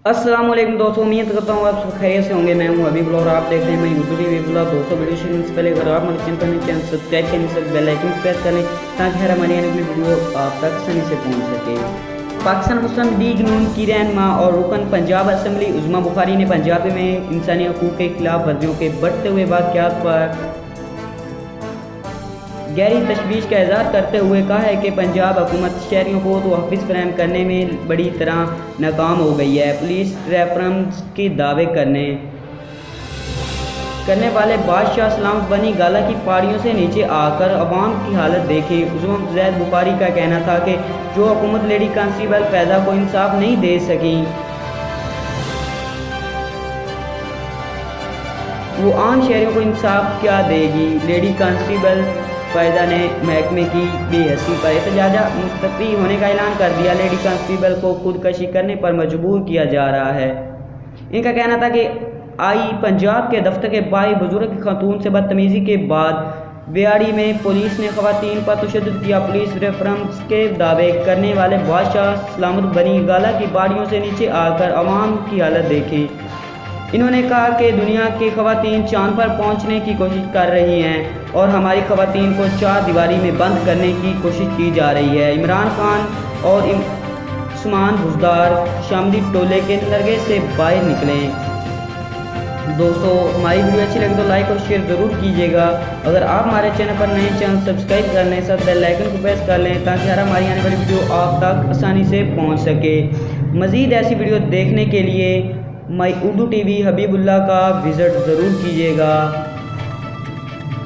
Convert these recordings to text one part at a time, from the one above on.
अस्सलाम वालेकुम दोस्तों, उम्मीद करता हूँ आप सब खैरियत से होंगे। मैं हूँ अभी ब्लॉगर, आप देख रहे हैं मैं यूट्यूब वीडियो दोस्तों। वीडियो शुरू से पहले अगर आप हमारे चैनल सब्सक्राइब करने से बेल आइकन प्रेस करें ताकि हर हमारी आने वाली वीडियो आप तक आसानी से पहुँच सके। पाकिस्तान मुस्लिम लीग नून की रहनुमा और रुकन पंजाब असम्बली उज़्मा बुखारी ने पंजाब में इंसानी हकूक़ के खिलाफ वर्जियों के बढ़ते हुए वाक़यात पर गहरी तशवीश का इज़हार करते हुए कहा है कि पंजाब हुकूमत शहरियों को तहफ़्फ़ुज़ फराहम करने में बड़ी तरह नाकाम हो गई है। पुलिस रेफरेंस के दावे करने वाले बादशाह सलामत बनी गाला की पहाड़ियों से नीचे आकर अवाम की हालत देखें। उज़्मा बुखारी का कहना था कि जो हुकूमत लेडी कांस्टेबल पैदा को इंसाफ नहीं दे सकी, वो आम शहरियों को इंसाफ क्या देगी। लेडी कांस्टेबल फ़ायदा ने महकमे की बेहसी पर एहतजाज मुस्तफ़ी होने का ऐलान कर दिया। लेडी कांस्टेबल को खुदकशी करने पर मजबूर किया जा रहा है। इनका कहना था कि आई पंजाब के दफ्तर के बाहर बुजुर्ग खातून से बदतमीज़ी के बाद बेआड़ी में पुलिस ने ख़वातीन पर तशद्दुद किया। पुलिस रेफरेंस के दावे करने वाले बादशाह सलामत बनी गाला की बाड़ियों से नीचे आकर अवाम की हालत देखी। इन्होंने कहा कि दुनिया की ख़वातीन चांद पर पहुंचने की कोशिश कर रही हैं और हमारी ख़वातीन को चार दीवारी में बंद करने की कोशिश की जा रही है। इमरान खान और उस्मान बुज़दार शामली टोले के नरगे से बाहर निकले। दोस्तों, हमारी वीडियो अच्छी लगे तो लाइक और शेयर ज़रूर कीजिएगा। अगर आप हमारे चैनल पर नए चैनल सब्सक्राइब कर लें, साथ बेल आइकन को प्रेस कर लें ताकि हर हमारी आने वाली वीडियो आप तक आसानी से पहुँच सके। मज़ीद ऐसी वीडियो देखने के लिए माई उर्दू टीवी हबीबुल्लाह का विज़िट ज़रूर कीजिएगा।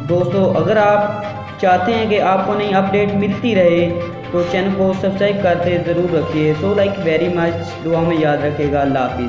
दोस्तों, अगर आप चाहते हैं कि आपको नई अपडेट मिलती रहे तो चैनल को सब्सक्राइब करते ज़रूर रखिए। सो लाइक वेरी मच, दुआ में याद रखिएगा। अल्लाह हाफिज़।